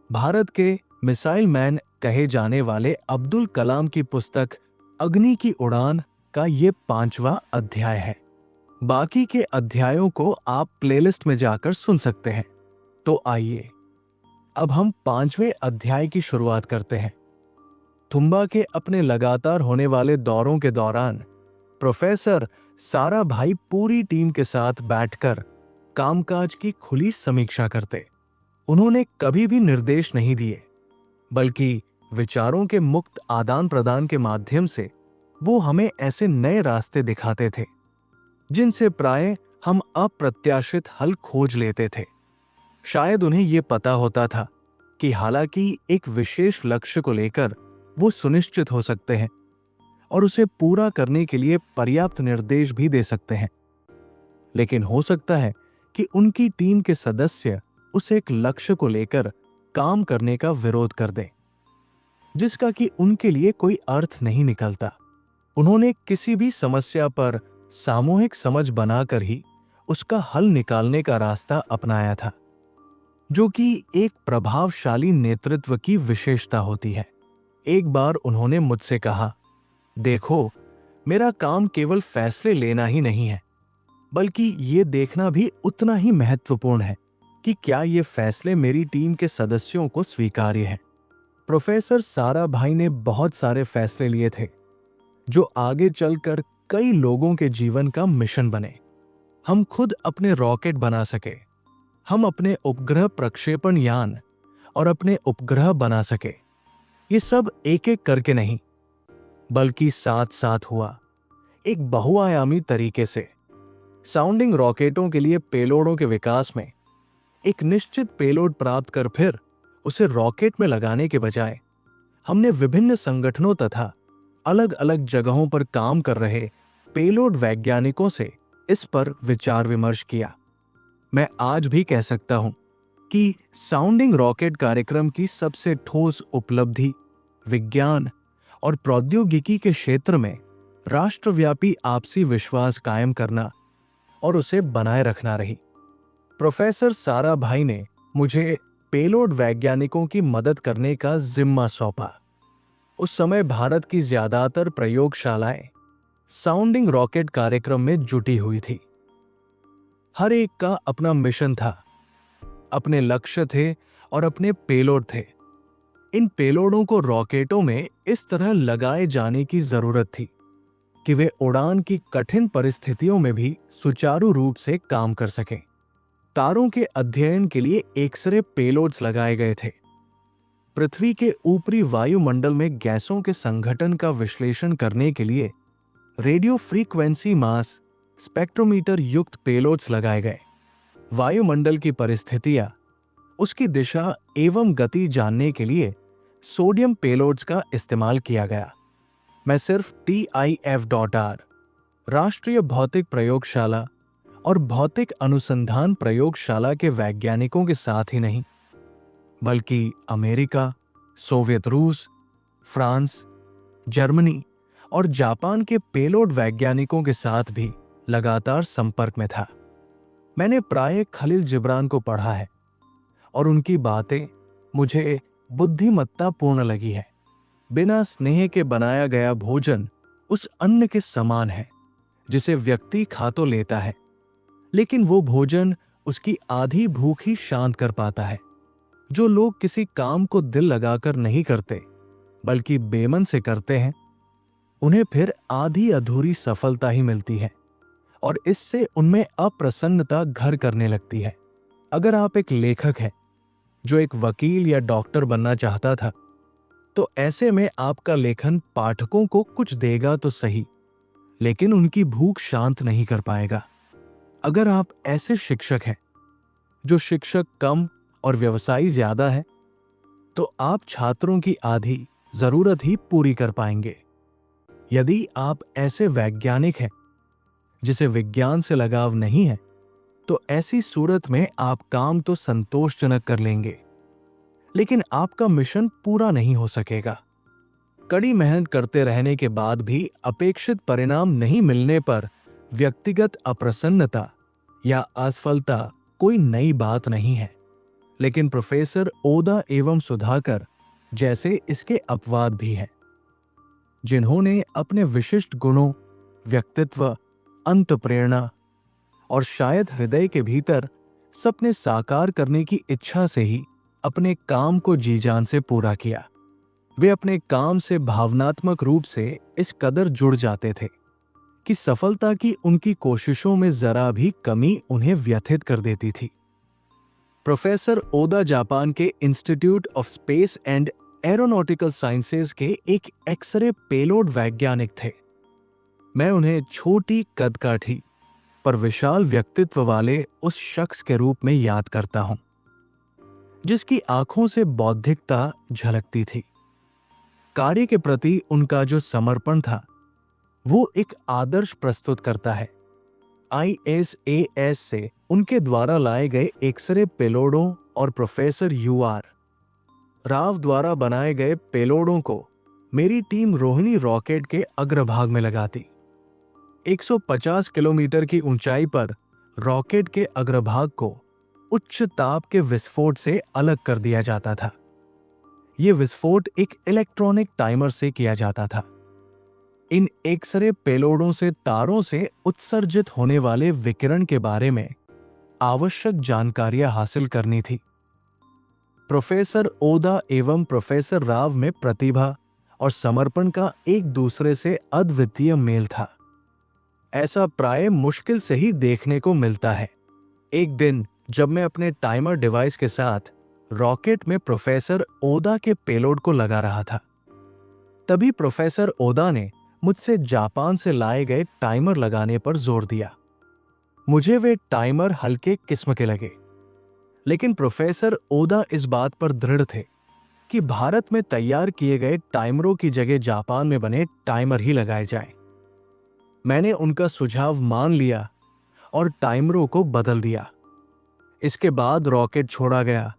भारत के missile man कहे जाने वाले अब्दुल कलाम की पुस्तक अग्नि की उड़ान का ये 5वां अध्याय है। बाकी के अध्यायों को आप प्लेलिस्ट में जाकर सुन सकते हैं। तो आइए अब हम 5वें अध्याय की शुरुआत करते हैं। तुम्बा के अपने लगातार होने वाले दौरों के दौरान प्रोफेसर साराभाई पूरी टीम के साथ बैठकर कामकाज की खुली समीक्षा करते। उन्होंने कभी भी निर्देश नहीं दिए, बल्कि विचारों के मुक्त आदान प्रदान के माध्यम से वो हमें ऐसे नए रास्ते दिखाते थे जिनसे प्राय हम अप्रत्याशित हल खोज लेते थे। शायद उन्हें यह पता होता था कि हालांकि एक विशेष लक्ष्य को लेकर वो सुनिश्चित हो सकते हैं और उसे पूरा करने के लिए पर्याप्त निर्देश भी दे सकते हैं, लेकिन हो सकता है कि उनकी टीम के सदस्य उस एक लक्ष्य को लेकर काम करने का विरोध कर दें, जिसका कि उनके लिए कोई अर्थ नहीं निकलता। उन्होंने किसी भी समस्या पर सामूहिक समझ बनाकर ही उसका हल निकालने का रास्ता अपनाया था, जो कि एक प्रभावशाली नेतृत्व की विशेषता होती है। एक बार उन्होंने मुझसे कहा, देखो, मेरा काम केवल फैसले लेना ही नहीं है, बल्कि ये देखना भी उतना ही महत्वपूर्ण है कि क्या ये फैसले मेरी टीम के सदस्यों को स्वीकार्य हैं। प्रोफेसर साराभाई ने बहुत सारे फैसले लिए थे जो आगे चलकर कई लोगों के जीवन का मिशन बने। हम खुद अपने रॉकेट बना सके, हम अपने उपग्रह प्रक्षेपण यान और अपने उपग्रह बना सके। ये सब एक एक करके नहीं, बल्कि साथ साथ हुआ, एक बहुआयामी तरीके से। साउंडिंग रॉकेटों के लिए पेलोडों के विकास में एक निश्चित पेलोड प्राप्त कर फिर उसे रॉकेट में लगाने के बजाय हमने विभिन्न संगठनों तथा अलग अलग जगहों पर काम कर रहे पेलोड वैज्ञानिकों से इस पर विचार विमर्श किया। मैं आज भी कह सकता हूं कि साउंडिंग रॉकेट कार्यक्रम की सबसे ठोस उपलब्धि विज्ञान और प्रौद्योगिकी के क्षेत्र में राष्ट्रव्यापी आपसी विश्वास कायम करना और उसे बनाए रखना रही। प्रोफेसर साराभाई ने मुझे पेलोड वैज्ञानिकों की मदद करने का जिम्मा सौंपा। उस समय भारत की ज्यादातर प्रयोगशालाएं साउंडिंग रॉकेट कार्यक्रम में जुटी हुई थी। हर एक का अपना मिशन था, अपने लक्ष्य थे और अपने पेलोड थे। इन पेलोडों को रॉकेटों में इस तरह लगाए जाने की जरूरत थी कि वे उड़ान की कठिन परिस्थितियों में भी सुचारू रूप से काम कर सकें। तारों के अध्ययन के लिए एक्सरे पेलोड्स लगाए गए थे। पृथ्वी के ऊपरी वायुमंडल में गैसों के संघटन का विश्लेषण करने के लिए रेडियो फ्रीक्वेंसी मास स्पेक्ट्रोमीटर युक्त पेलोड्स लगाए गए। वायुमंडल की परिस्थितियां, उसकी दिशा एवं गति जानने के लिए सोडियम पेलोड्स का इस्तेमाल किया गया। मैं सिर्फ TIF.R राष्ट्रीय भौतिक प्रयोगशाला और भौतिक अनुसंधान प्रयोगशाला के वैज्ञानिकों के साथ ही नहीं, बल्कि अमेरिका, सोवियत रूस, फ्रांस, जर्मनी और जापान के पेलोड वैज्ञानिकों के साथ भी लगातार संपर्क में था। मैंने प्राय खलील जिब्रान को पढ़ा है और उनकी बातें मुझे बुद्धिमत्तापूर्ण लगी है। बिना स्नेह के बनाया गया भोजन उस अन्न के समान है जिसे व्यक्ति खा तो लेता है, लेकिन वो भोजन उसकी आधी भूख ही शांत कर पाता है। जो लोग किसी काम को दिल लगाकर नहीं करते बल्कि बेमन से करते हैं, उन्हें फिर आधी अधूरी सफलता ही मिलती है और इससे उनमें अप्रसन्नता घर करने लगती है। अगर आप एक लेखक हैं जो एक वकील या डॉक्टर बनना चाहता था, तो ऐसे में आपका लेखन पाठकों को कुछ देगा तो सही, लेकिन उनकी भूख शांत नहीं कर पाएगा। अगर आप ऐसे शिक्षक हैं जो शिक्षक कम और व्यवसायी ज्यादा है, तो आप छात्रों की आधी जरूरत ही पूरी कर पाएंगे। यदि आप ऐसे वैज्ञानिक हैं जिसे विज्ञान से लगाव नहीं है, तो ऐसी सूरत में आप काम तो संतोषजनक कर लेंगे, लेकिन आपका मिशन पूरा नहीं हो सकेगा। कड़ी मेहनत करते रहने के बाद भी अपेक्षित परिणाम नहीं मिलने पर व्यक्तिगत अप्रसन्नता या असफलता कोई नई बात नहीं है। लेकिन प्रोफेसर ओदा एवं सुधाकर जैसे इसके अपवाद भी हैं, जिन्होंने अपने विशिष्ट गुणों, व्यक्तित्व, अंतःप्रेरणा और शायद हृदय के भीतर सपने साकार करने की इच्छा से ही अपने काम को जी जान से पूरा किया। वे अपने काम से भावनात्मक रूप से इस कदर जुड़ जाते थे कि सफलता की उनकी कोशिशों में जरा भी कमी उन्हें व्यथित कर देती थी। प्रोफेसर ओदा जापान के institute of space and aeronautical sciences के एक एक्सरे पेलोड वैज्ञानिक थे। मैं उन्हें छोटी कदकाठी पर विशाल व्यक्तित्व वाले उस शख्स के रूप में याद करता हूं, जिसकी आंखों से बौद्धिकता झलकती थी। कार्य के प्रति उनका जो समर्पण था वो एक आदर्श प्रस्तुत करता है। ISAS से उनके द्वारा लाए गए एक्सरे पेलोडों और प्रोफेसर UR राव द्वारा बनाए गए पेलोडों को मेरी टीम रोहिणी रॉकेट के अग्रभाग में लगाती। 150 किलोमीटर की ऊंचाई पर रॉकेट के अग्रभाग को उच्च ताप के विस्फोट से अलग कर दिया जाता था। यह विस्फोट एक इलेक्ट्रॉनिक टाइमर से किया जाता था। इन एक्सरे पेलोडों से तारों से उत्सर्जित होने वाले विकिरण के बारे में आवश्यक जानकारियां हासिल करनी थी। प्रोफेसर ओदा एवं प्रोफेसर राव में प्रतिभा और समर्पण का एक दूसरे से अद्वितीय मेल था। ऐसा प्राय मुश्किल से ही देखने को मिलता है। एक दिन जब मैं अपने टाइमर डिवाइस के साथ रॉकेट में प्रोफेसर ओदा के पेलोड को लगा रहा था, तभी प्रोफेसर ओदा ने मुझसे जापान से लाए गए टाइमर लगाने पर जोर दिया। मुझे वे टाइमर हल्के किस्म के लगे, लेकिन प्रोफेसर ओदा इस बात पर दृढ़ थे कि भारत में तैयार किए गए टाइमरों की जगह जापान में बने टाइमर ही लगाए जाएं। मैंने उनका सुझाव मान लिया और टाइमरों को बदल दिया। इसके बाद रॉकेट छोड़ा गया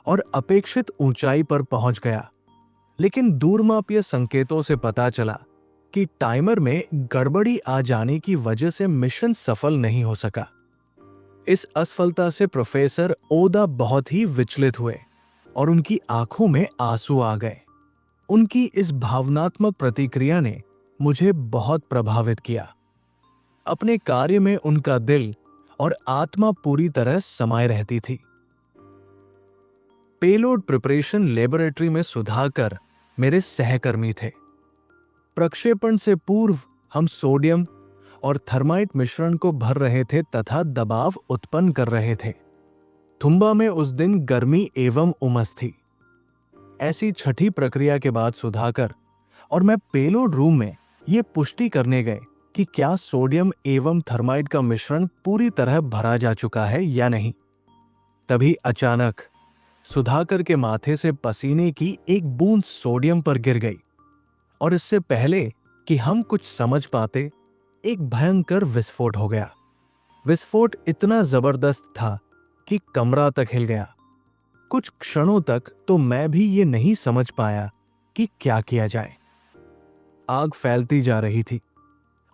और अपेक्षित ऊंचाई पर पहुंच गया, लेकिन दूरमापीय संकेतों से पता चला कि टाइमर में गड़बड़ी आ जाने की वजह से मिशन सफल नहीं हो सका। इस असफलता से प्रोफेसर ओदा बहुत ही विचलित हुए और उनकी आंखों में आंसू आ गए। उनकी इस भावनात्मक प्रतिक्रिया ने मुझे बहुत प्रभावित किया। अपने कार्य में उनका दिल और आत्मा पूरी तरह समाये रहती थी। पेलोड प्रिपरेशन लेबोरेटरी में सुधाकर मेरे सहकर्मी थे। प्रक्षेपण से पूर्व हम सोडियम और थर्माइट मिश्रण को भर रहे थे तथा दबाव उत्पन्न कर रहे थे। थुम्बा में उस दिन गर्मी एवं उमस थी। ऐसी छठी प्रक्रिया के बाद सुधाकर और मैं पेलोड रूम में ये पुष्टि करने गए कि क्या सोडियम एवं थर्माइट का मिश्रण पूरी तरह भरा जा चुका है या नहीं। तभी अचानक सुधाकर के माथे से पसीने की एक बूंद सोडियम पर गिर गई और इससे पहले कि हम कुछ समझ पाते, एक भयंकर विस्फोट हो गया। विस्फोट इतना जबरदस्त था कि कमरा तक हिल गया। कुछ क्षणों तक तो मैं भी ये नहीं समझ पाया कि क्या किया जाए। आग फैलती जा रही थी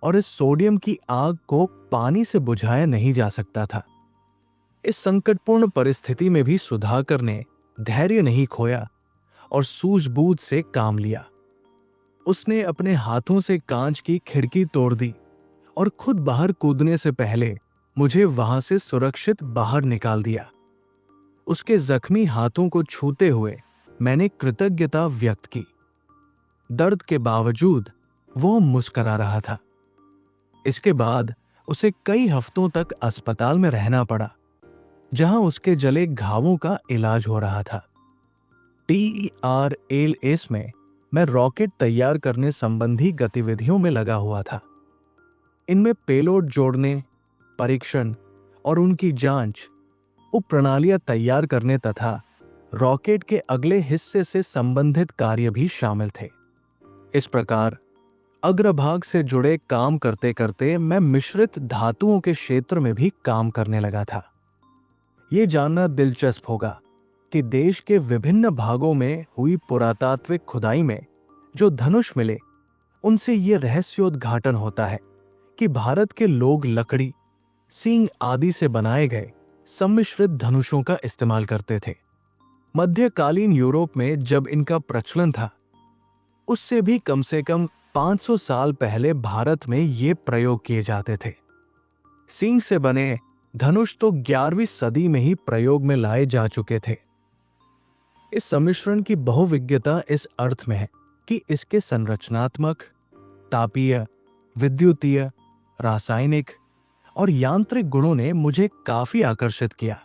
और इस सोडियम की आग को पानी से बुझाया नहीं जा सकता था। इस संकटपूर्ण परिस्थिति में भी सुधाकर ने धैर्य नहीं खोया और सूझबूझ से काम लिया। उसने अपने हाथों से कांच की खिड़की तोड़ दी और खुद बाहर कूदने से पहले मुझे वहां से सुरक्षित बाहर निकाल दिया। उसके जख्मी हाथों को छूते हुए मैंने कृतज्ञता व्यक्त की। दर्द के बावजूद वो मुस्कुरा रहा था। इसके बाद उसे कई हफ्तों तक अस्पताल में रहना पड़ा, जहां उसके जले घावों का इलाज हो रहा था। TRLS में मैं रॉकेट तैयार करने संबंधी गतिविधियों में लगा हुआ था। इनमें पेलोड जोड़ने, परीक्षण और उनकी जांच, उपप्रणालियां तैयार करने तथा रॉकेट के अगले हिस्से से संबंधित कार्य भी शामिल थे। इस प्रकार अग्रभाग से जुड़े काम करते करते मैं मिश्रित धातुओं के क्षेत्र में भी काम करने लगा था। ये जानना दिलचस्प होगा कि देश के विभिन्न भागों में हुई पुरातात्विक खुदाई में जो धनुष मिले, उनसे ये रहस्योद्घाटन होता है कि भारत के लोग लकड़ी, सींग आदि से बनाए गए सम्मिश्रित धनुषों का इस्तेमाल करते थे। मध्यकालीन यूरोप में जब इनका प्रचलन था, उससे भी कम से कम 500 साल पहले भारत में ये प्रयोग किए जाते थे। सींग से बने धनुष तो 11वीं सदी में ही प्रयोग में लाए जा चुके थे। इस सम्मिश्रण की बहुविज्ञता इस अर्थ में है कि इसके संरचनात्मक, तापीय, विद्युतीय, रासायनिक और यांत्रिक गुणों ने मुझे काफी आकर्षित किया।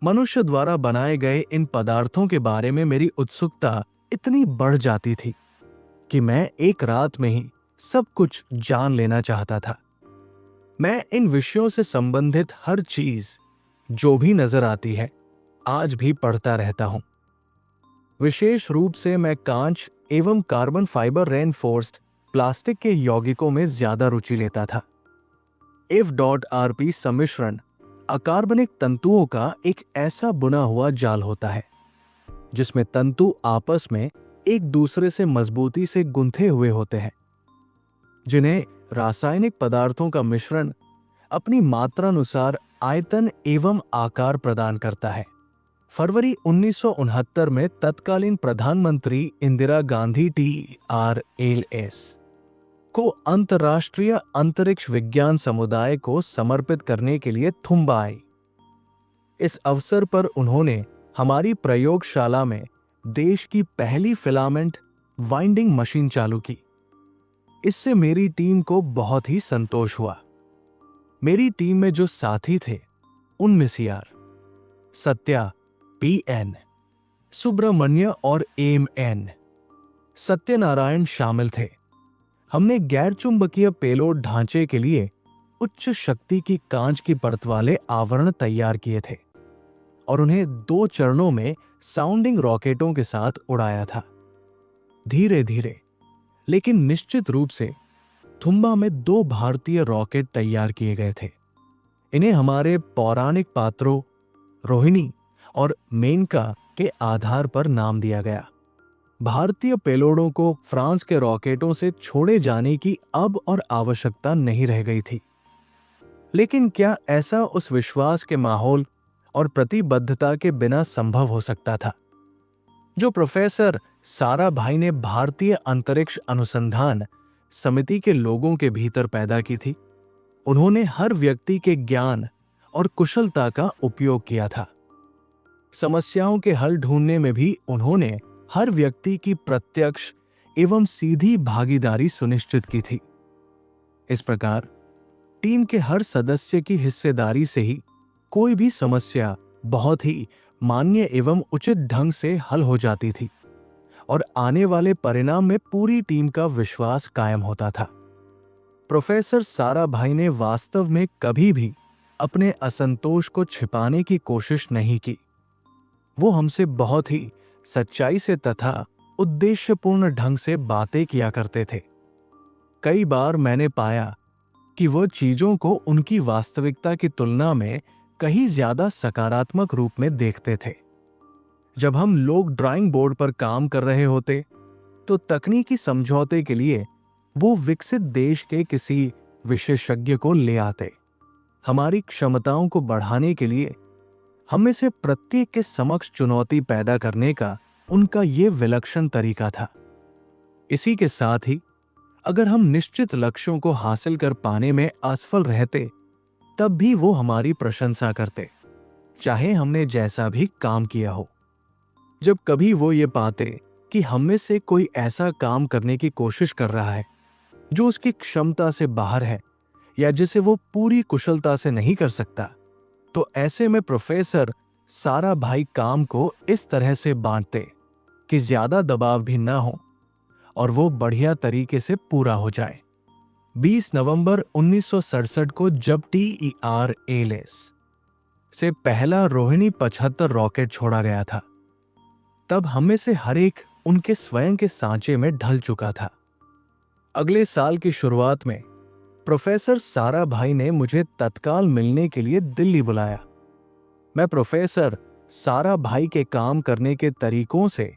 मनुष्य द्वारा बनाए गए इन पदार्थों के बारे में मेरी उत्सुकता इतनी बढ़ जाती थी कि मैं एक रात में ही सब कुछ जान लेना चाहता था। मैं इन विषयों से संबंधित हर चीज जो भी नजर आती है आज भी पढ़ता रहता हूं। विशेष रूप से मैं कांच एवं कार्बन फाइबर रेनफोर्स्ड प्लास्टिक के यौगिकों में ज्यादा रुचि लेता था। F.RP सम्मिश्रण अकार्बनिक तंतुओं का एक ऐसा बुना हुआ जाल होता है जिसमें तंतु आपस में एक दूसरे से मजबूती से गुंथे हुए होते हैं, जिन्हें रासायनिक पदार्थों का मिश्रण अपनी मात्रानुसार आयतन एवं आकार प्रदान करता है। फरवरी 1969 में तत्कालीन प्रधानमंत्री इंदिरा गांधी TRLS को अंतर्राष्ट्रीय अंतरिक्ष विज्ञान समुदाय को समर्पित करने के लिए थुम्बा आई। इस अवसर पर उन्होंने हमारी प्रयोगशाला में देश की पहली फिलामेंट वाइंडिंग मशीन चालू की। इससे मेरी टीम को बहुत ही संतोष हुआ। मेरी टीम में जो साथी थे उनमें CR, सत्या, PN, सुब्रमण्य और MN, सत्यनारायण शामिल थे। हमने गैर चुंबकीय पेलोड ढांचे के लिए उच्च शक्ति की कांच की परत वाले आवरण तैयार किए थे और उन्हें 2 चरणों में साउंडिंग रॉकेटों के साथ उड़ाया था। धीरे धीरे लेकिन निश्चित रूप से थुम्बा में 2 भारतीय रॉकेट तैयार किए गए थे। इन्हें हमारे पौराणिक पात्रों रोहिणी और मेनका के आधार पर नाम दिया गया। भारतीय पेलोडों को फ्रांस के रॉकेटों से छोड़े जाने की अब और आवश्यकता नहीं रह गई थी। लेकिन क्या ऐसा उस विश्वास के माहौल और प्रतिबद्धता के बिना संभव हो सकता था जो प्रोफेसर साराभाई ने भारतीय अंतरिक्ष अनुसंधान समिति के लोगों के भीतर पैदा की थी? उन्होंने हर व्यक्ति के ज्ञान और कुशलता का उपयोग किया था। समस्याओं के हल ढूंढने में भी उन्होंने हर व्यक्ति की प्रत्यक्ष एवं सीधी भागीदारी सुनिश्चित की थी। इस प्रकार टीम के हर सदस्य की हिस्सेदारी से ही कोई भी समस्या बहुत ही मान्य एवं उचित ढंग से हल हो जाती थी और आने वाले परिणाम में पूरी टीम का विश्वास कायम होता था। प्रोफेसर साराभाई ने वास्तव में कभी भी अपने असंतोष को छिपाने की कोशिश नहीं की। वो हमसे बहुत ही सच्चाई से तथा उद्देश्यपूर्ण ढंग से बातें किया करते थे। कई बार मैंने पाया कि वो चीजों को उनकी वास्तविकता की तुलना में कहीं ज्यादा सकारात्मक रूप में देखते थे। जब हम लोग ड्राइंग बोर्ड पर काम कर रहे होते तो तकनीकी समझौते के लिए वो विकसित देश के किसी विशेषज्ञ को ले आते। हमारी क्षमताओं को बढ़ाने के लिए हम में से प्रत्येक के समक्ष चुनौती पैदा करने का उनका ये विलक्षण तरीका था। इसी के साथ ही अगर हम निश्चित लक्ष्यों को हासिल कर पाने में असफल रहते तब भी वो हमारी प्रशंसा करते, चाहे हमने जैसा भी काम किया हो। जब कभी वो ये पाते कि हम में से कोई ऐसा काम करने की कोशिश कर रहा है जो उसकी क्षमता से बाहर है या जिसे वो पूरी कुशलता से नहीं कर सकता, तो ऐसे में प्रोफेसर साराभाई काम को इस तरह से बांटते कि ज्यादा दबाव भी ना हो और वो बढ़िया तरीके से पूरा हो जाए। 20 नवंबर 1967 को जब TRLS से पहला रोहिणी 75 रॉकेट छोड़ा गया था, तब हम में से हर एक उनके स्वयं के सांचे में ढल चुका था। अगले साल की शुरुआत में प्रोफेसर साराभाई ने मुझे तत्काल मिलने के लिए दिल्ली बुलाया। मैं प्रोफेसर साराभाई के काम करने के तरीकों से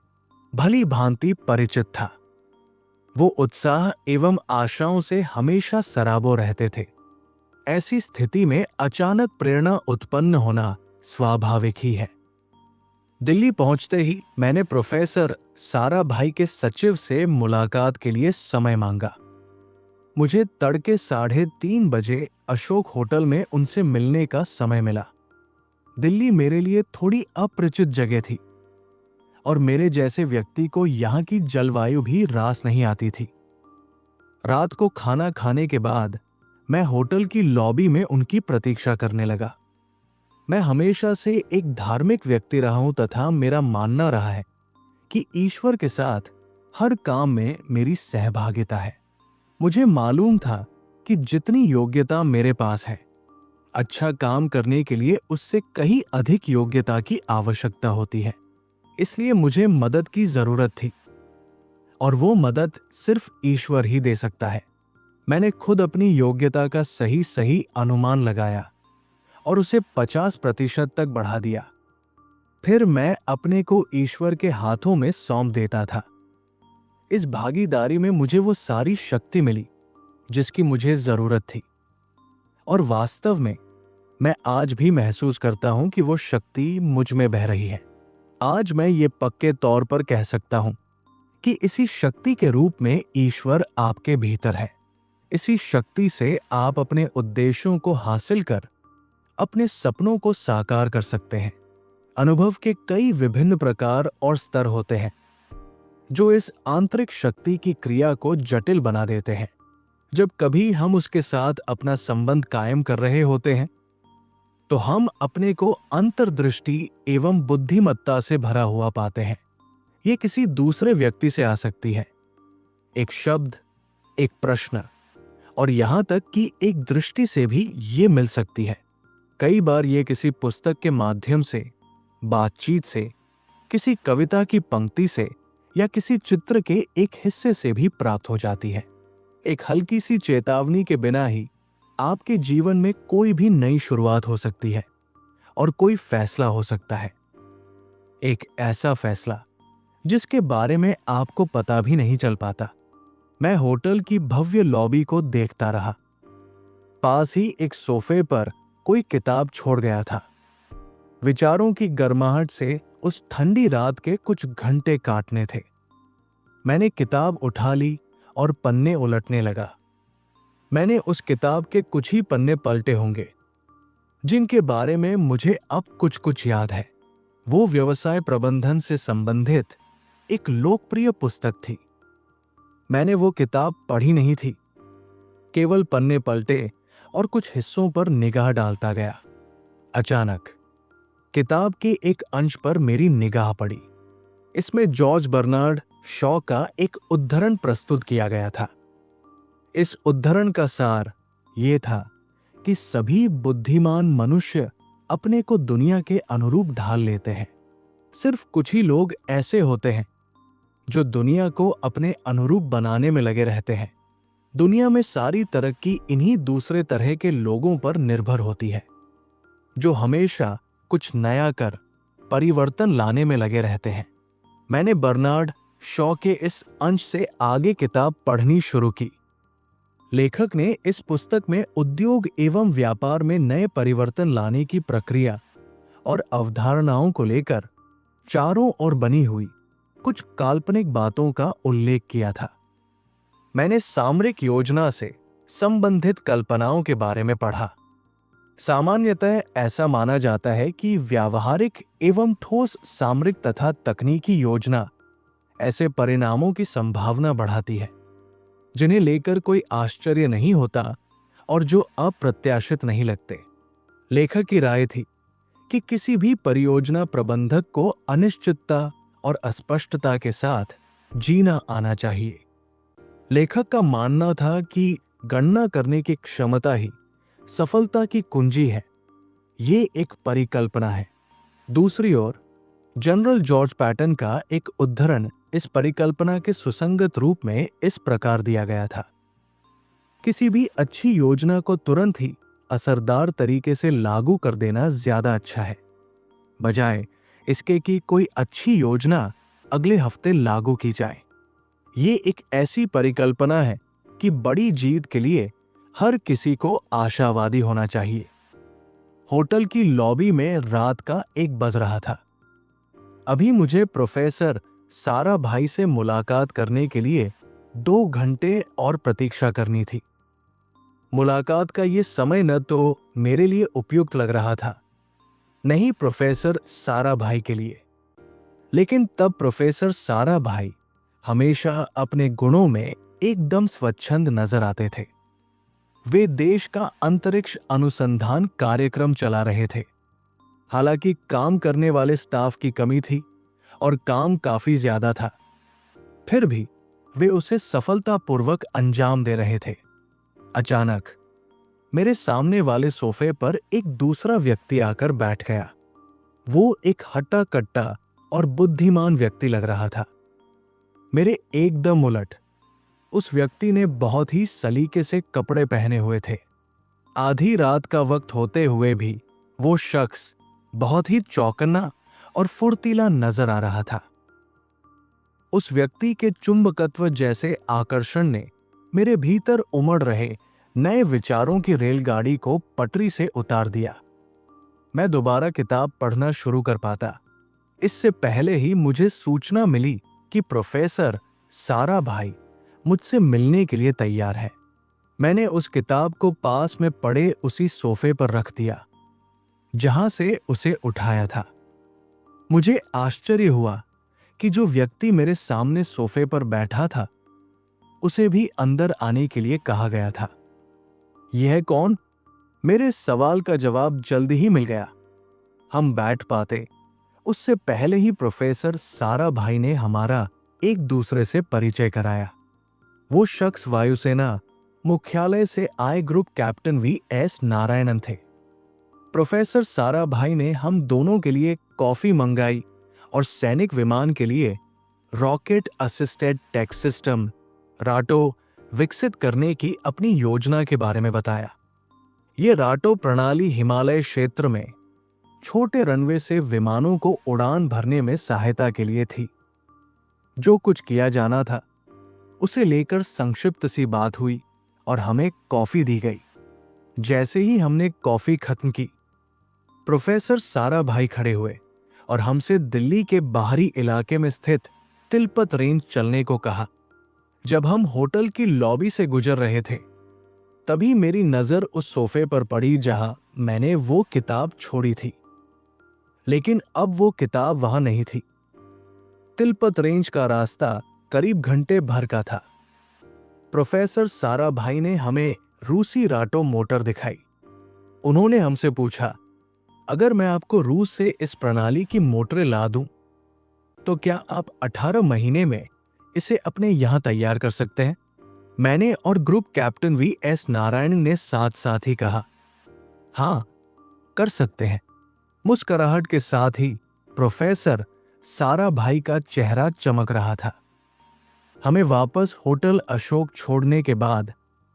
भली भांति परिचित था। वो उत्साह एवं आशाओं से हमेशा सराबोर रहते थे। ऐसी स्थिति में अचानक प्रेरणा उत्पन्न होना स्वाभाविक ही है। दिल्ली पहुंचते ही मैंने प्रोफेसर साराभाई के सचिव से मुलाकात के लिए समय मांगा। मुझे तड़के 3:30 बजे अशोक होटल में उनसे मिलने का समय मिला। दिल्ली मेरे लिए थोड़ी अपरिचित जगह थी और मेरे जैसे व्यक्ति को यहाँ की जलवायु भी रास नहीं आती थी। रात को खाना खाने के बाद मैं होटल की लॉबी में उनकी प्रतीक्षा करने लगा। मैं हमेशा से एक धार्मिक व्यक्ति रहा हूं तथा मेरा मानना रहा है कि ईश्वर के साथ हर काम में मेरी सहभागिता है। मुझे मालूम था कि जितनी योग्यता मेरे पास है, अच्छा काम करने के लिए उससे कहीं अधिक योग्यता की आवश्यकता होती है। इसलिए मुझे मदद की जरूरत थी और वो मदद सिर्फ ईश्वर ही दे सकता है। मैंने खुद अपनी योग्यता का सही अनुमान लगाया और उसे 50% तक बढ़ा दिया। फिर मैं अपने को ईश्वर के हाथों में सौंप देता था। इस भागीदारी में मुझे वो सारी शक्ति मिली जिसकी मुझे जरूरत थी और वास्तव में मैं आज भी महसूस करता हूं कि वो शक्ति मुझ में बह रही है। आज मैं ये पक्के तौर पर कह सकता हूं कि इसी शक्ति के रूप में ईश्वर आपके भीतर है। इसी शक्ति से आप अपने उद्देश्यों को हासिल कर अपने सपनों को साकार कर सकते हैं। अनुभव के कई विभिन्न प्रकार और स्तर होते हैं जो इस आंतरिक शक्ति की क्रिया को जटिल बना देते हैं। जब कभी हम उसके साथ अपना संबंध कायम कर रहे होते हैं तो हम अपने को अंतर्दृष्टि एवं बुद्धिमत्ता से भरा हुआ पाते हैं। ये किसी दूसरे व्यक्ति से आ सकती है, एक शब्द, एक प्रश्न और यहां तक कि एक दृष्टि से भी ये मिल सकती है। कई बार ये किसी पुस्तक के माध्यम से, बातचीत से, किसी कविता की पंक्ति से या किसी चित्र के एक हिस्से से भी प्राप्त हो जाती है। एक हल्की सी चेतावनी के बिना ही आपके जीवन में कोई भी नई शुरुआत हो सकती है और कोई फैसला हो सकता है। एक ऐसा फैसला जिसके बारे में आपको पता भी नहीं चल पाता। मैं होटल की भव्य लॉबी को देखता रहा। पास ही एक सोफे पर कोई किताब छोड़ गया था। विचारों की गर्माहट से उस ठंडी रात के कुछ घंटे काटने थे। मैंने किताब उठा ली और पन्ने उलटने लगा। मैंने उस किताब के कुछ ही पन्ने पलटे होंगे जिनके बारे में मुझे अब कुछ याद है। वो व्यवसाय प्रबंधन से संबंधित एक लोकप्रिय पुस्तक थी। मैंने वो किताब पढ़ी नहीं थी, केवल पन्ने पलटे और कुछ हिस्सों पर निगाह डालता गया। अचानक किताब के एक अंश पर मेरी निगाह पड़ी। इसमें जॉर्ज बर्नार्ड शॉ का एक उद्धरण प्रस्तुत किया गया था। इस उद्धरण का सार ये था कि सभी बुद्धिमान मनुष्य अपने को दुनिया के अनुरूप ढाल लेते हैं। सिर्फ कुछ ही लोग ऐसे होते हैं जो दुनिया को अपने अनुरूप बनाने में लगे रहते हैं। दुनिया में सारी तरक्की इन्हीं दूसरे तरह के लोगों पर निर्भर होती है जो हमेशा कुछ नया कर परिवर्तन लाने में लगे रहते हैं। मैंने बर्नार्ड शॉ के इस अंश से आगे किताब पढ़नी शुरू की। लेखक ने इस पुस्तक में उद्योग एवं व्यापार में नए परिवर्तन लाने की प्रक्रिया और अवधारणाओं को लेकर चारों ओर बनी हुई कुछ काल्पनिक बातों का उल्लेख किया था। मैंने सामरिक योजना से संबंधित कल्पनाओं के बारे में पढ़ा। सामान्यतः ऐसा माना जाता है कि व्यावहारिक एवं ठोस सामरिक तथा तकनीकी योजना ऐसे परिणामों की संभावना बढ़ाती है जिन्हें लेकर कोई आश्चर्य नहीं होता और जो अप्रत्याशित नहीं लगते। लेखक की राय थी कि किसी भी परियोजना प्रबंधक को अनिश्चितता और अस्पष्टता के साथ जीना आना चाहिए। लेखक का मानना था कि गणना करने की क्षमता ही सफलता की कुंजी है। ये एक परिकल्पना है। दूसरी ओर जनरल जॉर्ज पैटन का एक उद्धरण इस परिकल्पना के सुसंगत रूप में इस प्रकार दिया गया था। किसी भी अच्छी योजना को तुरंत ही असरदार तरीके से लागू कर देना ज्यादा अच्छा है, बजाय इसके कि कोई अच्छी योजना अगले हफ्ते लागू की जाए। ये एक ऐसी परिकल्पना है कि बड़ी जीत के लिए हर किसी को आशावादी होना चाहिए। होटल की लॉबी में रात का 1 बज रहा था। अभी मुझे प्रोफेसर सारा भाई से मुलाकात करने के लिए 2 घंटे और प्रतीक्षा करनी थी। मुलाकात का ये समय न तो मेरे लिए उपयुक्त लग रहा था, नहीं प्रोफेसर सारा भाई के लिए। लेकिन तब प्रोफेसर सारा भाई हमेशा अपने गुणों में एकदम स्वच्छंद नजर आते थे। वे देश का अंतरिक्ष अनुसंधान कार्यक्रम चला रहे थे। हालांकि काम करने वाले स्टाफ की कमी थी और काम काफी ज्यादा था, फिर भी वे उसे सफलतापूर्वक अंजाम दे रहे थे। अचानक मेरे सामने वाले सोफे पर एक दूसरा व्यक्ति आकर बैठ गया। वो एक हट्टा कट्टा और बुद्धिमान व्यक्ति लग रहा था। मेरे एकदम उलट उस व्यक्ति ने बहुत ही सलीके से कपड़े पहने हुए थे। आधी रात का वक्त होते हुए भी वो शख्स बहुत ही चौकन्ना और फुर्तीला नजर आ रहा था। उस व्यक्ति के चुंबकत्व जैसे आकर्षण ने मेरे भीतर उमड़ रहे नए विचारों की रेलगाड़ी को पटरी से उतार दिया। मैं दोबारा किताब पढ़ना शुरू कर पाता इससे पहले ही मुझे सूचना मिली कि प्रोफेसर सारा भाई मुझसे मिलने के लिए तैयार है। मैंने उस किताब को पास में पड़े उसी सोफे पर रख दिया जहां से उसे उठाया था। मुझे आश्चर्य हुआ कि जो व्यक्ति मेरे सामने सोफे पर बैठा था उसे भी अंदर आने के लिए कहा गया था। यह कौन? मेरे सवाल का जवाब जल्दी ही मिल गया। हम बैठ पाते उससे पहले ही प्रोफेसर सारा भाई ने हमारा एक दूसरे से परिचय कराया। वो शख्स वायुसेना मुख्यालय से आए ग्रुप कैप्टन वी.एस. नारायणन थे। प्रोफेसर सारा भाई ने हम दोनों के लिए कॉफी मंगाई और सैनिक विमान के लिए रॉकेट असिस्टेड टेक सिस्टम राटो विकसित करने की अपनी योजना के बारे में बताया। ये राटो प्रणाली हिमालय क्षेत्र में छोटे रनवे से विमानों को उड़ान भरने में सहायता के लिए थी। जो कुछ किया जाना था उसे लेकर संक्षिप्त सी बात हुई और हमें कॉफी दी गई। जैसे ही हमने कॉफी खत्म की, प्रोफेसर सारा भाई खड़े हुए और हमसे दिल्ली के बाहरी इलाके में स्थित तिलपत रेंज चलने को कहा। जब हम होटल की लॉबी से गुजर रहे थे, तभी मेरी नजर उस सोफे पर पड़ी जहां मैंने वो किताब छोड़ी थी। लेकिन अब वो किताब वहां नहीं थी। तिलपत रेंज का रास्ता करीब घंटे भर का था। प्रोफेसर सारा भाई ने हमें रूसी राटो मोटर दिखाई। उन्होंने हमसे पूछा, अगर मैं आपको रूस से इस प्रणाली की मोटरें ला दूं, तो क्या आप 18 महीने में इसे अपने यहां तैयार कर सकते हैं? मैंने और ग्रुप कैप्टन वी.एस. नारायण ने साथ साथ ही कहा, हां, कर सकते हैं। मुस्कुराहट के साथ ही प्रोफेसर सारा भाई का चेहरा चमक रहा था। हमें वापस होटल अशोक छोड़ने के बाद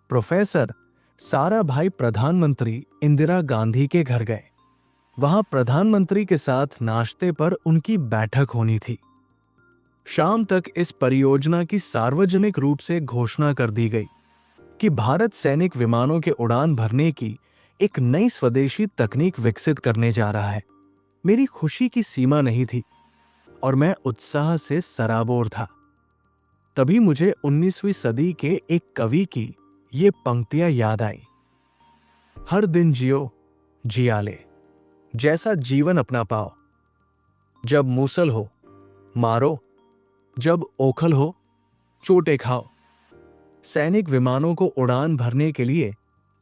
प्रोफेसर सारा भाई प्रधानमंत्री इंदिरा गांधी के घर गए। वहां प्रधानमंत्री के साथ नाश्ते पर उनकी बैठक होनी थी। शाम तक इस परियोजना की सार्वजनिक रूप से घोषणा कर दी गई कि भारत सैनिक विमानों के उड़ान भरने की एक नई स्वदेशी तकनीक विकसित करने जा रहा है। मेरी खुशी की सीमा नहीं थी और मैं उत्साह से सराबोर था। तभी मुझे 19वीं सदी के एक कवि की ये पंक्तियां याद आई। हर दिन जियो जिया ले, जैसा जीवन अपना पाओ। जब मूसल हो मारो, जब ओखल हो चोटें खाओ। सैनिक विमानों को उड़ान भरने के लिए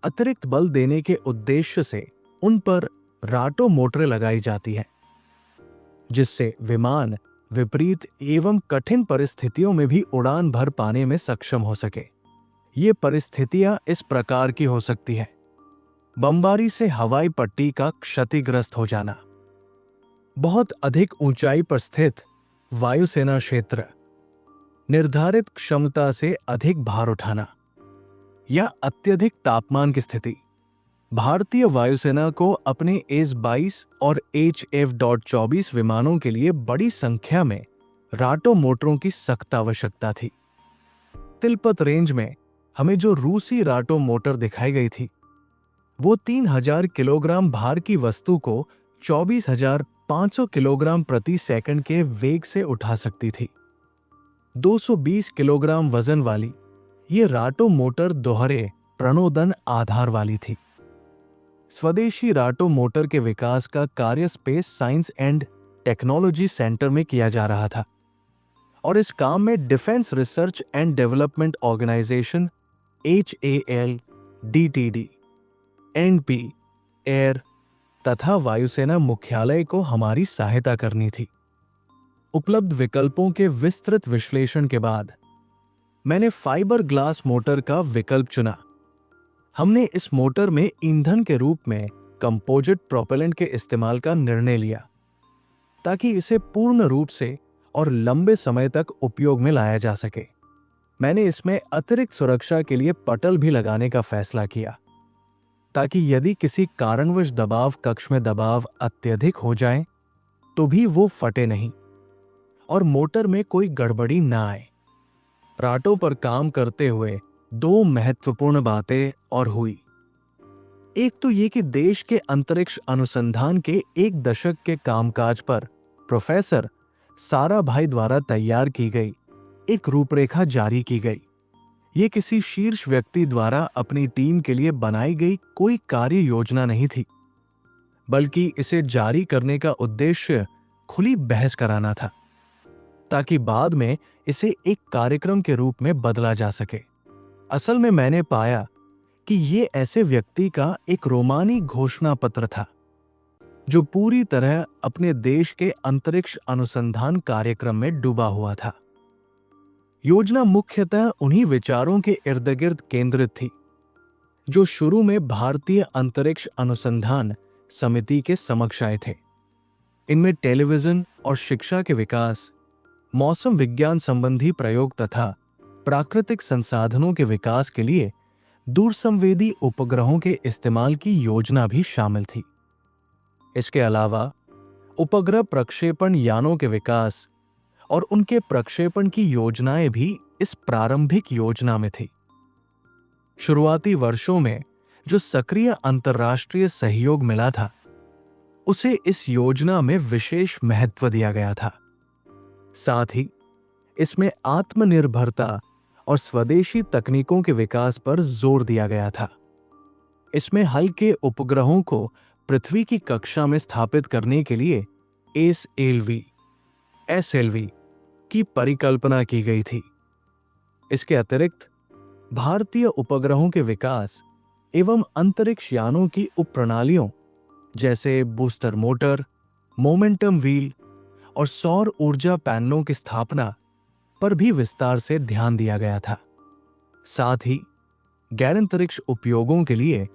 अतिरिक्त बल देने के उद्देश्य से उन पर राटो मोटरें लगाई जाती हैं, जिससे विमान विपरीत एवं कठिन परिस्थितियों में भी उड़ान भर पाने में सक्षम हो सके। ये परिस्थितियां इस प्रकार की हो सकती हैं: बमबारी से हवाई पट्टी का क्षतिग्रस्त हो जाना, बहुत अधिक ऊंचाई पर स्थित वायुसेना क्षेत्र, निर्धारित क्षमता से अधिक भार उठाना, या अत्यधिक तापमान की स्थिति। भारतीय वायुसेना को अपने एस-22 और HF-24 विमानों के लिए बड़ी संख्या में राटो मोटरों की सख्त आवश्यकता थी। तिलपत रेंज में हमें जो रूसी राटो मोटर दिखाई गई थी वो 3000 किलोग्राम भार की वस्तु को 24,500 किलोग्राम प्रति सेकंड के वेग से उठा सकती थी। 220 किलोग्राम वजन वाली ये राटो मोटर दोहरे प्रणोदन आधार वाली थी। स्वदेशी राटो मोटर के विकास का कार्य space science and technology centre में किया जा रहा था और इस काम में defence research and development organisation HAL, DTD, NP, air तथा वायुसेना मुख्यालय को हमारी सहायता करनी थी। उपलब्ध विकल्पों के विस्तृत विश्लेषण के बाद मैंने फाइबर ग्लास मोटर का विकल्प चुना। हमने इस मोटर में ईंधन के रूप में कंपोजिट प्रोपेलेंट के इस्तेमाल का निर्णय लिया ताकि इसे पूर्ण रूप से और लंबे समय तक उपयोग में लाया जा सके। मैंने इसमें अतिरिक्त सुरक्षा के लिए पटल भी लगाने का फैसला किया ताकि यदि किसी कारणवश दबाव कक्ष में दबाव अत्यधिक हो जाए तो भी वो फटे नहीं और मोटर में कोई गड़बड़ी ना आए। राटो पर काम करते हुए दो महत्वपूर्ण बातें और हुई। एक तो ये कि देश के अंतरिक्ष अनुसंधान के 1 दशक के कामकाज पर प्रोफेसर साराभाई द्वारा तैयार की गई एक रूपरेखा जारी की गई। ये किसी शीर्ष व्यक्ति द्वारा अपनी टीम के लिए बनाई गई कोई कार्य योजना नहीं थी, बल्कि इसे जारी करने का उद्देश्य खुली बहस कराना था ताकि बाद में इसे एक कार्यक्रम के रूप में बदला जा सके। असल में मैंने पाया कि ये ऐसे व्यक्ति का एक रोमानी घोषणा पत्र था जो पूरी तरह अपने देश के अंतरिक्ष अनुसंधान कार्यक्रम में डूबा हुआ था। योजना मुख्यतः उन्हीं विचारों के इर्द गिर्द केंद्रित थी जो शुरू में भारतीय अंतरिक्ष अनुसंधान समिति के समक्ष आए थे। इनमें टेलीविजन और शिक्षा के विकास, मौसम विज्ञान संबंधी प्रयोग तथा प्राकृतिक संसाधनों के विकास के लिए दूरसंवेदी उपग्रहों के इस्तेमाल की योजना भी शामिल थी। इसके अलावा उपग्रह प्रक्षेपण यानों के विकास और उनके प्रक्षेपण की योजनाएं भी इस प्रारंभिक योजना में थी। शुरुआती वर्षों में जो सक्रिय अंतर्राष्ट्रीय सहयोग मिला था उसे इस योजना में विशेष महत्व दिया गया था। साथ ही इसमें आत्मनिर्भरता और स्वदेशी तकनीकों के विकास पर जोर दिया गया था। इसमें हल्के उपग्रहों को पृथ्वी की कक्षा में स्थापित करने के लिए SLV की परिकल्पना की गई थी। इसके अतिरिक्त भारतीय उपग्रहों के विकास एवं अंतरिक्ष यानों की उपप्रणालियों जैसे बूस्टर मोटर, मोमेंटम व्हील और सौर ऊर्जा पैनलों की स्थापना पर भी विस्तार से ध्यान दिया गया था। साथ ही गैर-अंतरिक्ष उपयोगों के लिए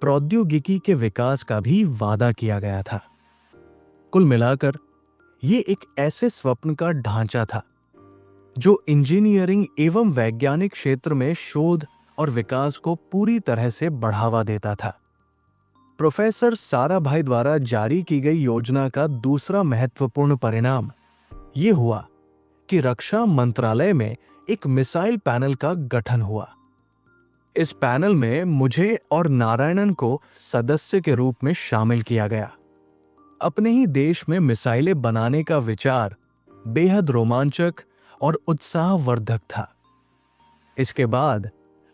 प्रौद्योगिकी के विकास का भी वादा किया गया था। कुल मिलाकर ये एक ऐसे स्वप्न का ढांचा था जो इंजीनियरिंग एवं वैज्ञानिक क्षेत्र में शोध और विकास को पूरी तरह से बढ़ावा देता था। प्रोफेसर साराभाई द्वारा जारी की गई योजना का दूसरा महत्वपूर्ण परिणाम ये हुआ कि रक्षा मंत्रालय में एक मिसाइल पैनल का गठन हुआ। इस पैनल में मुझे और नारायणन को सदस्य के रूप में शामिल किया गया। अपने ही देश में मिसाइलें बनाने का विचार बेहद रोमांचक और उत्साहवर्धक था। इसके बाद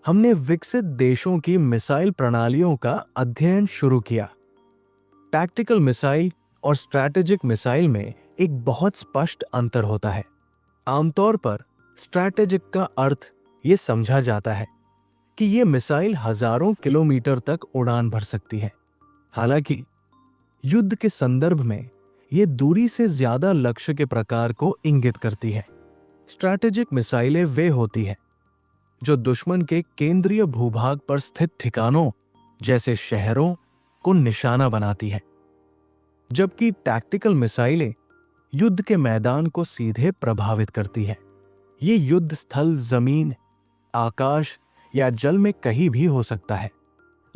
हमने विकसित देशों की मिसाइल प्रणालियों का अध्ययन शुरू किया। टैक्टिकल मिसाइल और स्ट्रैटेजिक मिसाइल में एक बहुत स्पष्ट अंतर होता है। आमतौर पर स्ट्रैटेजिक का अर्थ ये समझा जाता है कि ये मिसाइल हजारों किलोमीटर तक उड़ान भर सकती है। हालांकि युद्ध के संदर्भ में ये दूरी से ज्यादा लक्ष्य के प्रकार को इंगित करती है। स्ट्रैटेजिक मिसाइलें वे होती हैं जो दुश्मन के केंद्रीय भूभाग पर स्थित ठिकानों जैसे शहरों को निशाना बनाती हैं, जबकि टैक्टिकल मिसाइलें युद्ध के मैदान को सीधे प्रभावित करती हैं। ये युद्ध स्थल जमीन, आकाश या जल में कहीं भी हो सकता है।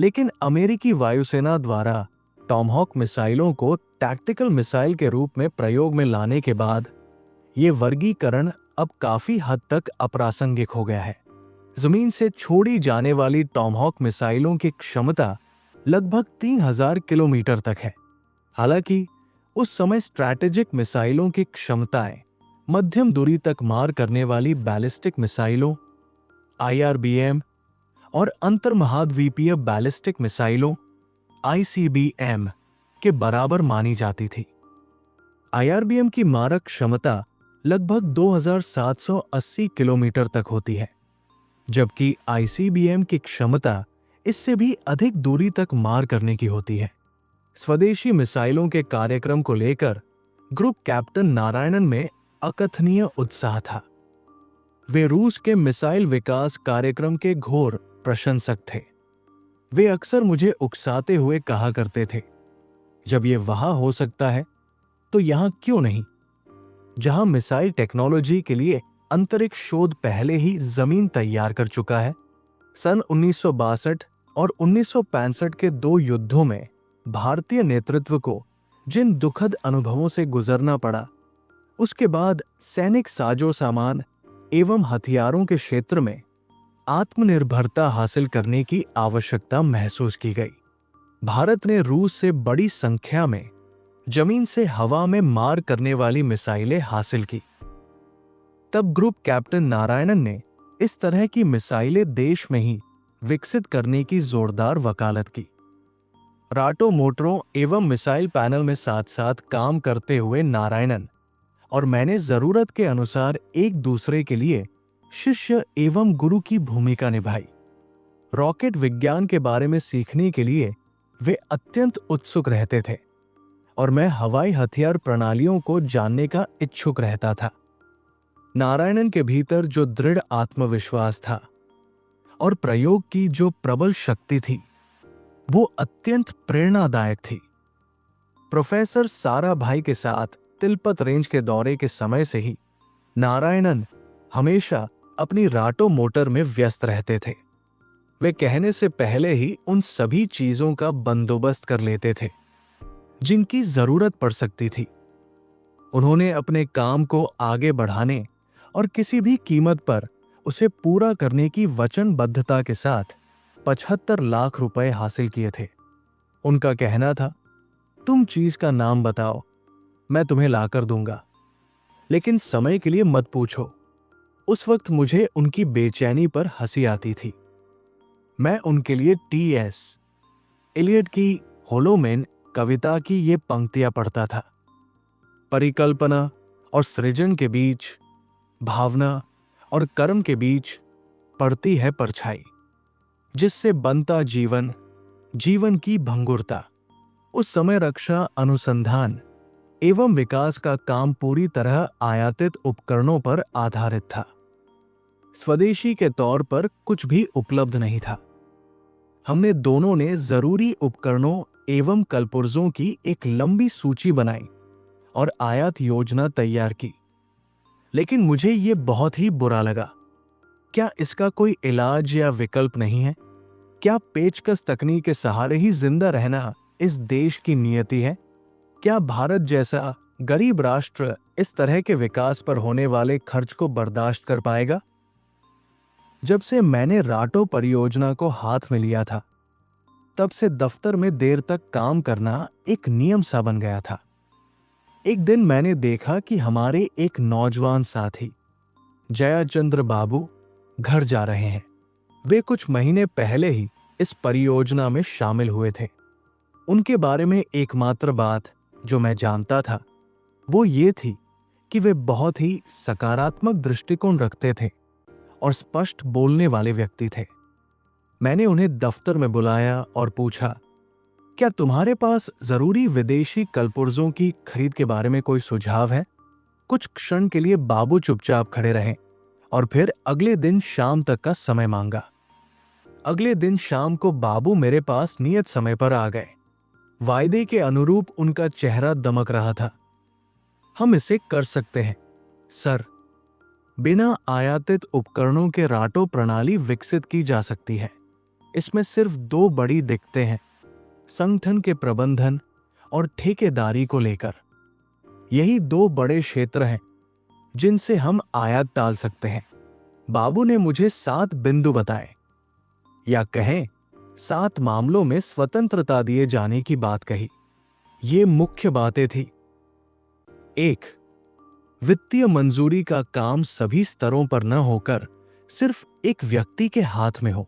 लेकिन अमेरिकी वायुसेना द्वारा टॉमहॉक मिसाइलों को टैक्टिकल मिसाइल के रूप में प्रयोग में लाने के बाद ये वर्गीकरण अब काफी हद तक अप्रासंगिक हो गया है। जमीन से छोड़ी जाने वाली टॉमहॉक मिसाइलों की क्षमता लगभग 3000 किलोमीटर तक है। हालांकि उस समय स्ट्रैटेजिक मिसाइलों की क्षमताएं मध्यम दूरी तक मार करने वाली बैलिस्टिक मिसाइलों IRBM और अंतर्महाद्वीपीय बैलिस्टिक मिसाइलों ICBM के बराबर मानी जाती थी। IRBM की मारक क्षमता लगभग 2780 किलोमीटर तक होती है, जबकि ICBM की क्षमता इससे भी अधिक दूरी तक मार करने की होती है। स्वदेशी मिसाइलों के कार्यक्रम को लेकर ग्रुप कैप्टन नारायणन में अकथनीय उत्साह था। वे रूस के मिसाइल विकास कार्यक्रम के घोर प्रशंसक थे। वे अक्सर मुझे उकसाते हुए कहा करते थे, जब ये वहां हो सकता है तो यहां क्यों नहीं, जहां मिसाइल टेक्नोलॉजी के लिए अंतरिक्ष शोध पहले ही जमीन तैयार कर चुका है। सन 1962 और 1965 के 2 युद्धों में भारतीय नेतृत्व को जिन दुखद अनुभवों से गुजरना पड़ा, उसके बाद सैनिक साजो सामान एवं हथियारों के क्षेत्र में आत्मनिर्भरता हासिल करने की आवश्यकता महसूस की गई। भारत ने रूस से बड़ी संख्या में जमीन से हवा में मार करने वाली मिसाइलें हासिल की। तब ग्रुप कैप्टन नारायणन ने इस तरह की मिसाइलें देश में ही विकसित करने की जोरदार वकालत की। राटो मोटरों एवं मिसाइल पैनल में साथ साथ काम करते हुए नारायणन और मैंने जरूरत के अनुसार एक दूसरे के लिए शिष्य एवं गुरु की भूमिका निभाई। रॉकेट विज्ञान के बारे में सीखने के लिए वे अत्यंत उत्सुक रहते थे और मैं हवाई हथियार प्रणालियों को जानने का इच्छुक रहता था। नारायणन के भीतर जो दृढ़ आत्मविश्वास था और प्रयोग की जो प्रबल शक्ति थी, वो अत्यंत प्रेरणादायक थी। प्रोफेसर साराभाई के साथ तिलपत रेंज के दौरे के समय से ही नारायणन हमेशा अपनी राटो मोटर में व्यस्त रहते थे। वे कहने से पहले ही उन सभी चीजों का बंदोबस्त कर लेते थे जिनकी जरूरत पड़ सकती थी। उन्होंने अपने काम को आगे बढ़ाने और किसी भी कीमत पर उसे पूरा करने की वचनबद्धता के साथ 75 लाख रुपए हासिल किए थे। उनका कहना था, तुम चीज का नाम बताओ, मैं तुम्हें लाकर दूंगा, लेकिन समय के लिए मत पूछो। उस वक्त मुझे उनकी बेचैनी पर हंसी आती थी। मैं उनके लिए T.S. एलियट की होलोमेन कविता की ये पंक्तियां पढ़ता था, परिकल्पना और सृजन के बीच, भावना और कर्म के बीच पड़ती है परछाई, जिससे बनता जीवन, जीवन की भंगुरता। उस समय रक्षा अनुसंधान एवं विकास का काम पूरी तरह आयातित उपकरणों पर आधारित था। स्वदेशी के तौर पर कुछ भी उपलब्ध नहीं था। हमने दोनों ने जरूरी उपकरणों एवं कलपुर्जों की एक लंबी सूची बनाई और आयात योजना तैयार की। लेकिन मुझे ये बहुत ही बुरा लगा। क्या इसका कोई इलाज या विकल्प नहीं है? क्या पेचकस तकनीक के सहारे ही जिंदा रहना इस देश की नियति है? क्या भारत जैसा गरीब राष्ट्र इस तरह के विकास पर होने वाले खर्च को बर्दाश्त कर पाएगा? जब से मैंने राटो परियोजना को हाथ में लिया था, तब से दफ्तर में देर तक काम करना एक नियम सा बन गया था। एक दिन मैंने देखा कि हमारे एक नौजवान साथी जयाचंद्र बाबू घर जा रहे हैं। वे कुछ महीने पहले ही इस परियोजना में शामिल हुए थे। उनके बारे में एकमात्र बात जो मैं जानता था वो ये थी कि वे बहुत ही सकारात्मक दृष्टिकोण रखते थे और स्पष्ट बोलने वाले व्यक्ति थे। मैंने उन्हें दफ्तर में बुलाया और पूछा, क्या तुम्हारे पास जरूरी विदेशी कलपुर्जों की खरीद के बारे में कोई सुझाव है? कुछ क्षण के लिए बाबू चुपचाप खड़े रहे और फिर अगले दिन शाम तक का समय मांगा। अगले दिन शाम को बाबू मेरे पास नियत समय पर आ गए। वायदे के अनुरूप उनका चेहरा दमक रहा था। हम इसे कर सकते हैं, सर। बिना आयातित उपकरणों के राटो प्रणाली विकसित की जा सकती है। इसमें सिर्फ 2 बड़ी दिक्कतें हैं, संगठन के प्रबंधन और ठेकेदारी को लेकर। यही 2 बड़े क्षेत्र हैं जिनसे हम आयात टाल सकते हैं। बाबू ने मुझे 7 बिंदु बताए, या कहें 7 मामलों में स्वतंत्रता दिए जाने की बात कही। ये मुख्य बातें थी। 1. वित्तीय मंजूरी का काम सभी स्तरों पर न होकर सिर्फ एक व्यक्ति के हाथ में हो।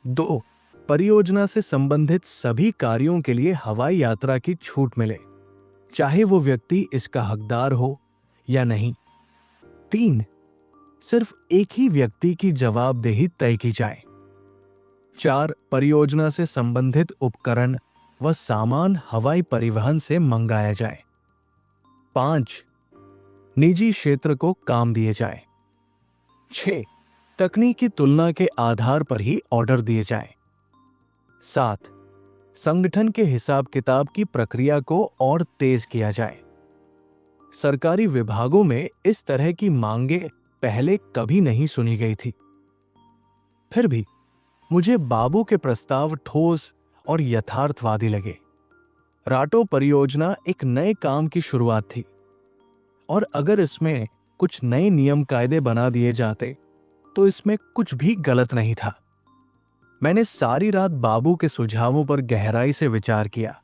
2. परियोजना से संबंधित सभी कार्यों के लिए हवाई यात्रा की छूट मिले, चाहे वो व्यक्ति इसका हकदार हो या नहीं। 3. सिर्फ एक ही व्यक्ति की जवाबदेही तय की जाए। 4. परियोजना से संबंधित उपकरण व सामान हवाई परिवहन से मंगाया जाए। 5. निजी क्षेत्र को काम दिए जाए। 6. तकनीकी तुलना के आधार पर ही ऑर्डर दिए जाए। 7. संगठन के हिसाब किताब की प्रक्रिया को और तेज किया जाए। सरकारी विभागों में इस तरह की मांगे पहले कभी नहीं सुनी गई थी। फिर भी मुझे बाबू के प्रस्ताव ठोस और यथार्थवादी लगे। राटो परियोजना एक नए काम की शुरुआत थी, और अगर इसमें कुछ नए नियम कायदे बना दिए जाते तो इसमें कुछ भी गलत नहीं था। मैंने सारी रात बाबू के सुझावों पर गहराई से विचार किया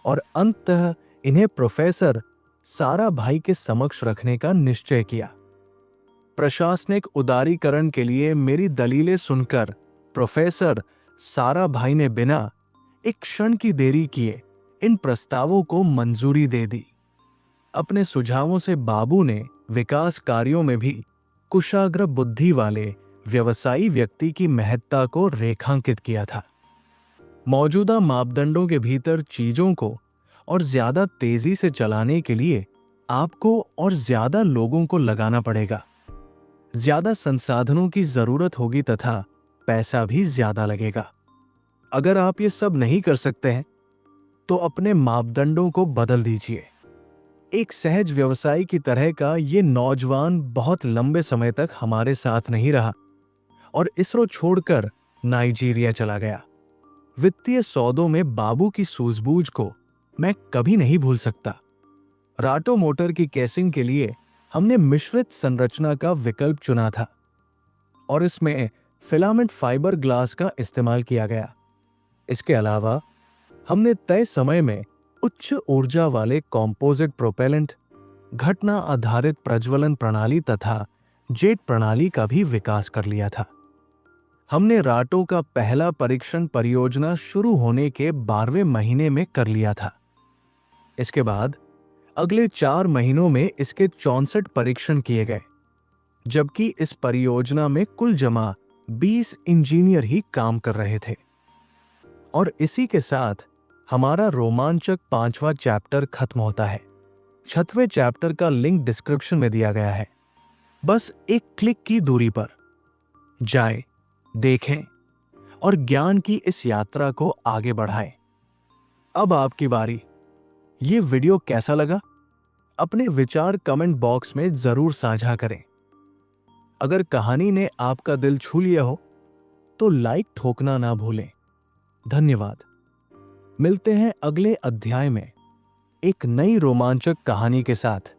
और अंततः इन्हें प्रोफेसर सारा भाई के समक्ष रखने का निश्चय किया। प्रशासनिक उदारीकरण के लिए मेरी दलीलें सुनकर प्रोफेसर सारा भाई ने बिना एक क्षण की देरी किए इन प्रस्तावों को मंजूरी दे दी। अपने सुझावों से बाबू ने विकास कार्यों में भी कुशाग्र बुद्धि वाले व्यवसायी व्यक्ति की महत्ता को रेखांकित किया था। मौजूदा मापदंडों के भीतर चीजों को और ज्यादा तेजी से चलाने के लिए आपको और ज्यादा लोगों को लगाना पड़ेगा, ज्यादा संसाधनों की जरूरत होगी तथा पैसा भी ज्यादा लगेगा। अगर आप ये सब नहीं कर सकते हैं तो अपने मापदंडों को बदल दीजिए। एक सहज व्यवसायी की तरह का ये नौजवान बहुत लंबे समय तक हमारे साथ नहीं रहा और इसरो छोड़कर नाइजीरिया चला गया। वित्तीय सौदों में बाबू की सूझबूझ को मैं कभी नहीं भूल सकता। राटो मोटर की केसिंग के लिए हमने मिश्रित संरचना का विकल्प चुना था और इसमें फिलामेंट फाइबर ग्लास का इस्तेमाल किया गया। इसके अलावा हमने तय समय में उच्च ऊर्जा वाले कॉम्पोजिट प्रोपेलेंट, घटना आधारित प्रज्वलन प्रणाली तथा जेट प्रणाली का भी विकास कर लिया था। हमने राटो का पहला परीक्षण परियोजना शुरू होने के 12वें महीने में कर लिया था। इसके बाद अगले 4 महीनों में इसके 64 परीक्षण किए गए, जबकि इस परियोजना में कुल जमा 20 इंजीनियर ही काम कर रहे थे। और इसी के साथ हमारा रोमांचक 5वां चैप्टर खत्म होता है। 6वें चैप्टर का लिंक डिस्क्रिप्शन में दिया गया है। बस एक क्लिक की दूरी पर जाएं, देखें और ज्ञान की इस यात्रा को आगे बढ़ाएं। अब आपकी बारी। ये वीडियो कैसा लगा? अपने विचार कमेंट बॉक्स में जरूर साझा करें। अगर कहानी ने आपका दिल छू लिया हो तो लाइक ठोकना ना भूलें। धन्यवाद। मिलते हैं अगले अध्याय में एक नई रोमांचक कहानी के साथ।